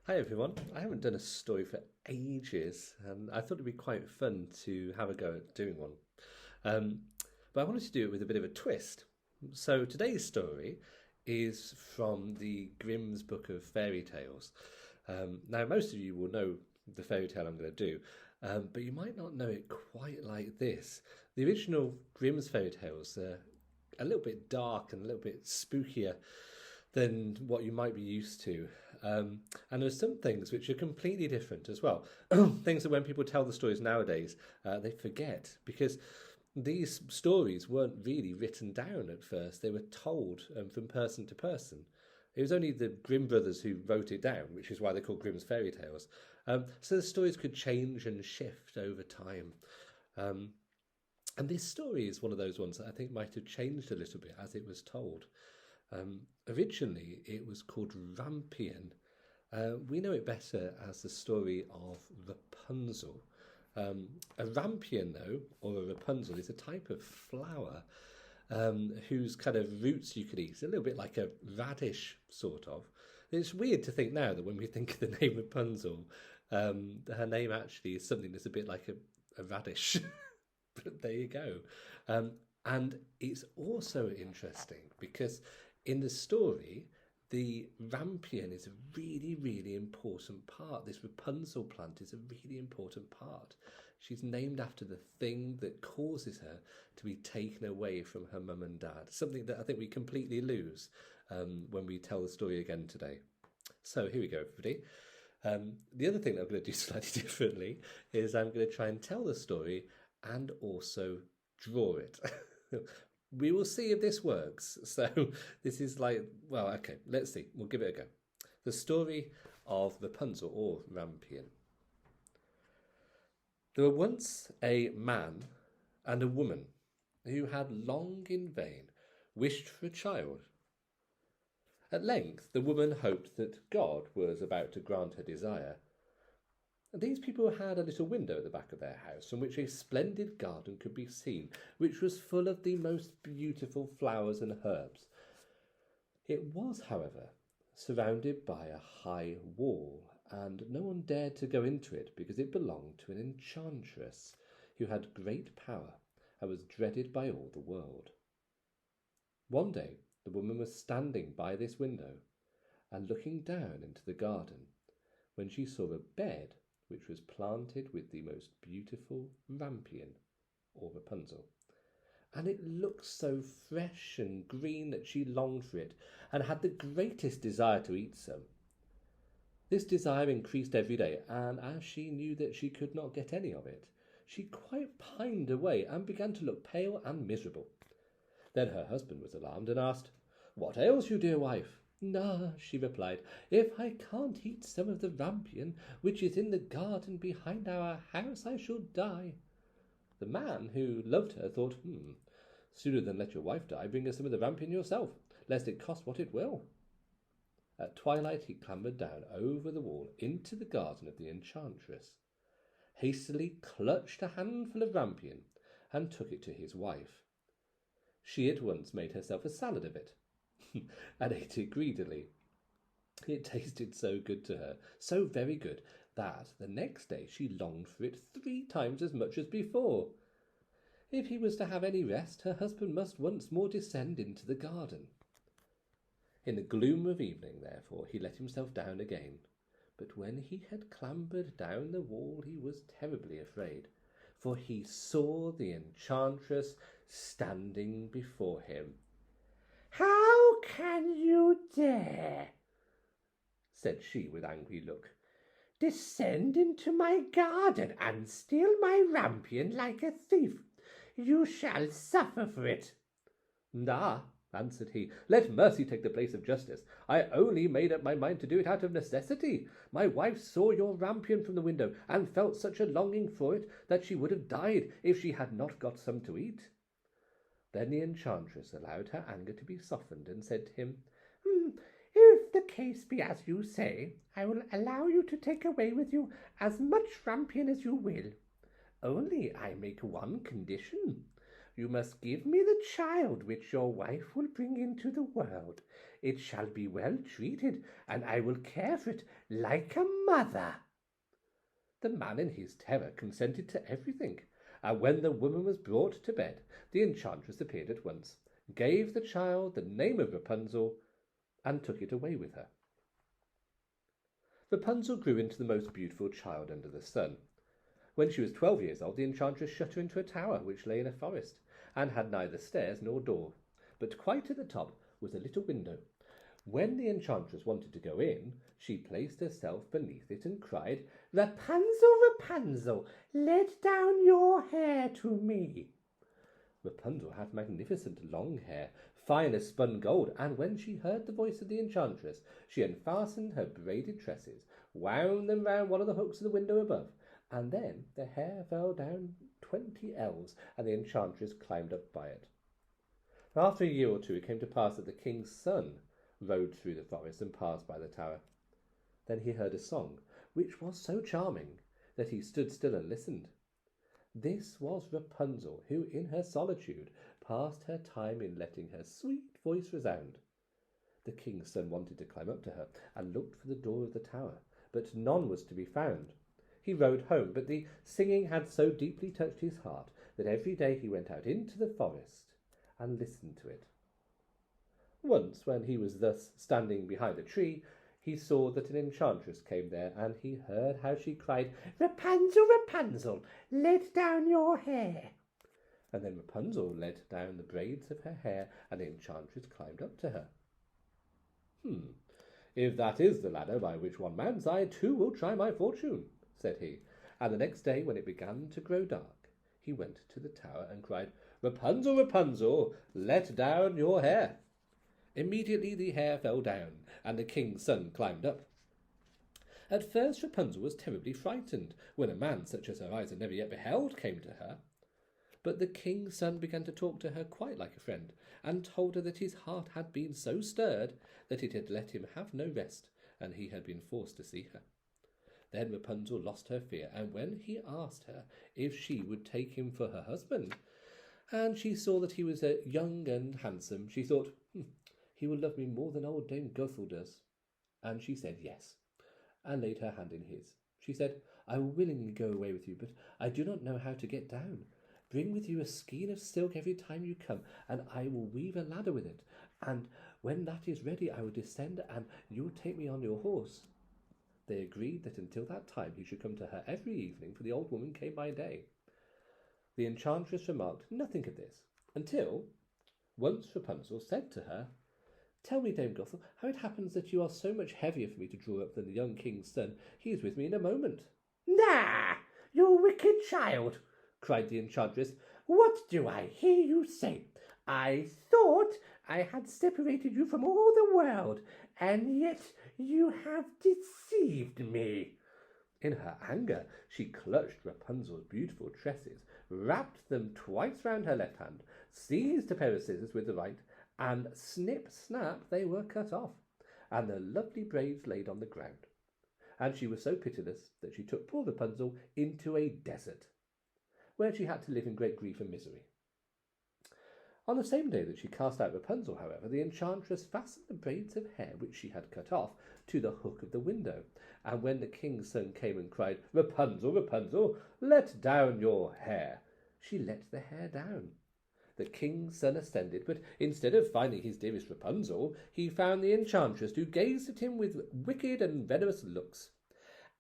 Hi everyone. I haven't done a story for ages, and I thought it'd be quite fun to have a go at doing one. Um, but I wanted to do it with a bit of a twist. So today's story is from the Grimm's Book of Fairy Tales. Now, most of you will know the fairy tale I'm going to do, but you might not know it quite like this. The original Grimm's fairy tales are a little bit dark and a little bit spookier than what you might be used to. And there's some things which are completely different as well. Things that when people tell the stories nowadays, they forget because these stories weren't really written down at first. They were told from person to person. It was only the Grimm brothers who wrote it down, which is why they're called Grimm's fairy tales. So the stories could change and shift over time. Um, and this story is one of those ones that I think might have changed a little bit as it was told. Originally, it was called Rampion. We know it better as the story of Rapunzel. A rampion, though, or a Rapunzel, is a type of flower whose kind of roots you could eat. It's a little bit like a radish, sort of. It's weird to think now that when we think of the name Rapunzel, her name actually is something that's a bit like a radish. But there you go. And it's also interesting because in the story, the rampion is a really, really important part. This Rapunzel plant is a really important part. She's named after the thing that causes her to be taken away from her mum and dad, something that I think we completely lose when we tell the story again today. So here we go, everybody. The other thing that I'm going to do slightly differently is I'm going to try and tell the story and also draw it. We will see if this works. So this is like, well, okay, let's see. We'll give it a go. The story of Rapunzel or Rampion. There were once a man and a woman who had long in vain wished for a child. At length the woman hoped that God was about to grant her desire. These people had a little window at the back of their house from which a splendid garden could be seen, which was full of the most beautiful flowers and herbs. It was, however, surrounded by a high wall, and no one dared to go into it because it belonged to an enchantress who had great power and was dreaded by all the world. One day the woman was standing by this window and looking down into the garden when she saw a bed which was planted with the most beautiful rampion, or Rapunzel. And it looked so fresh and green that she longed for it, and had the greatest desire to eat some. This desire increased every day, and as she knew that she could not get any of it, she quite pined away and began to look pale and miserable. Then her husband was alarmed and asked, "What ails you, dear wife?" "Ah," she replied, "if I can't eat some of the rampion which is in the garden behind our house, I shall die." The man, who loved her, thought, "Sooner than let your wife die, bring her some of the rampion yourself, lest it cost what it will." At twilight he clambered down over the wall into the garden of the enchantress, hastily clutched a handful of rampion, and took it to his wife. She at once made herself a salad of it, and ate it greedily. It tasted so good to her, so very good, that the next day she longed for it 3 times as much as before. If he was to have any rest, her husband must once more descend into the garden. In the gloom of evening, therefore, he let himself down again, but when he had clambered down the wall he was terribly afraid, for he saw the enchantress standing before him. "How can you dare," said she with angry look, "descend into my garden and steal my rampion like a thief? You shall suffer for it." "Ah," answered he, "let mercy take the place of justice. I only made up my mind to do it out of necessity. My wife saw your rampion from the window, and felt such a longing for it that she would have died if she had not got some to eat." Then the enchantress allowed her anger to be softened, and said to him, "If the case be as you say, I will allow you to take away with you as much rampion as you will. Only I make one condition. You must give me the child which your wife will bring into the world. It shall be well treated, and I will care for it like a mother." The man in his terror consented to everything, and when the woman was brought to bed, the enchantress appeared at once, gave the child the name of Rapunzel, and took it away with her. Rapunzel grew into the most beautiful child under the sun. When she was 12 years old, the enchantress shut her into a tower which lay in a forest, and had neither stairs nor door, but quite at the top was a little window. When the enchantress wanted to go in, she placed herself beneath it and cried, "Rapunzel, Rapunzel, let down your hair to me." Rapunzel had magnificent long hair, fine as spun gold, and when she heard the voice of the enchantress, she unfastened her braided tresses, wound them round one of the hooks of the window above, and then the hair fell down 20 ells, and the enchantress climbed up by it. After a year or two, it came to pass that the king's son rode through the forest and passed by the tower. Then he heard a song, which was so charming that he stood still and listened. This was Rapunzel, who in her solitude passed her time in letting her sweet voice resound. The king's son wanted to climb up to her and looked for the door of the tower, but none was to be found. He rode home, but the singing had so deeply touched his heart that every day he went out into the forest and listened to it. Once, when he was thus standing behind a tree, he saw that an enchantress came there, and he heard how she cried, "Rapunzel, Rapunzel, let down your hair." And then Rapunzel let down the braids of her hair, and the enchantress climbed up to her. "If that is the ladder by which one mounts, I too will try my fortune," said he. And the next day, when it began to grow dark, he went to the tower and cried, "Rapunzel, Rapunzel, let down your hair." Immediately the hair fell down, and the king's son climbed up. At first Rapunzel was terribly frightened when a man such as her eyes had never yet beheld came to her. But the king's son began to talk to her quite like a friend, and told her that his heart had been so stirred that it had let him have no rest, and he had been forced to see her. Then Rapunzel lost her fear, and when he asked her if she would take him for her husband, and she saw that he was young and handsome, she thought, "He will love me more than old Dame Gothel does." And she said yes, and laid her hand in his. She said, "I will willingly go away with you, but I do not know how to get down. Bring with you a skein of silk every time you come, and I will weave a ladder with it. And when that is ready, I will descend, and you will take me on your horse." They agreed that until that time he should come to her every evening, for the old woman came by day. The enchantress remarked nothing of this, until once Rapunzel said to her, "Tell me, Dame Gothel, how it happens that you are so much heavier for me to draw up than the young king's son. He is with me in a moment." "Ah, you wicked child!" cried the enchantress. "What do I hear you say? I thought I had separated you from all the world, and yet you have deceived me." In her anger, she clutched Rapunzel's beautiful tresses, wrapped them twice round her left hand, seized a pair of scissors with the right, and snip, snap, they were cut off, and the lovely braids laid on the ground. And she was so pitiless that she took poor Rapunzel into a desert, where she had to live in great grief and misery. On the same day that she cast out Rapunzel, however, the enchantress fastened the braids of hair which she had cut off to the hook of the window, and when the king's son came and cried, "Rapunzel, Rapunzel, let down your hair," she let the hair down. The king's son ascended, but instead of finding his dearest Rapunzel, he found the enchantress, who gazed at him with wicked and venomous looks.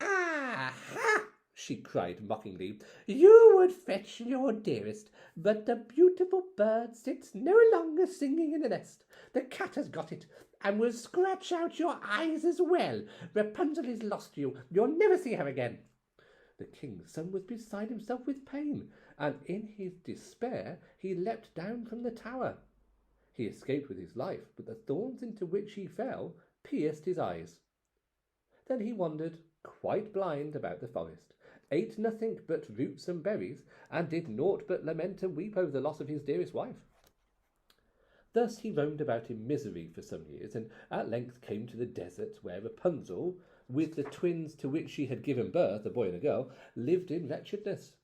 "Aha!" she cried mockingly. "You would fetch your dearest, but the beautiful bird sits no longer singing in the nest. The cat has got it, and will scratch out your eyes as well. Rapunzel is lost to you. You'll never see her again." The king's son was beside himself with pain, and in his despair he leapt down from the tower. He escaped with his life, but the thorns into which he fell pierced his eyes. Then he wandered, quite blind, about the forest, ate nothing but roots and berries, and did naught but lament and weep over the loss of his dearest wife. Thus he roamed about in misery for some years, and at length came to the desert, where Rapunzel, with the twins to which she had given birth, a boy and a girl, lived in wretchedness.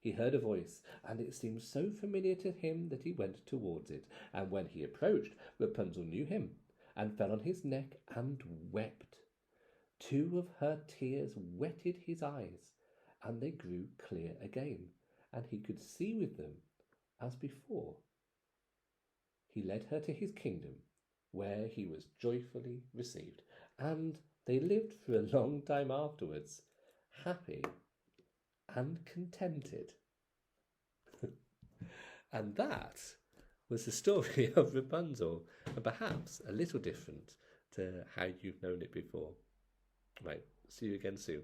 He heard a voice, and it seemed so familiar to him that he went towards it. And when he approached, Rapunzel knew him, and fell on his neck and wept. 2 of her tears wetted his eyes, and they grew clear again, and he could see with them as before. He led her to his kingdom, where he was joyfully received, and they lived for a long time afterwards, happy and contented. And that was the story of Rapunzel, and perhaps a little different to how you've known it before. Right, see you again soon.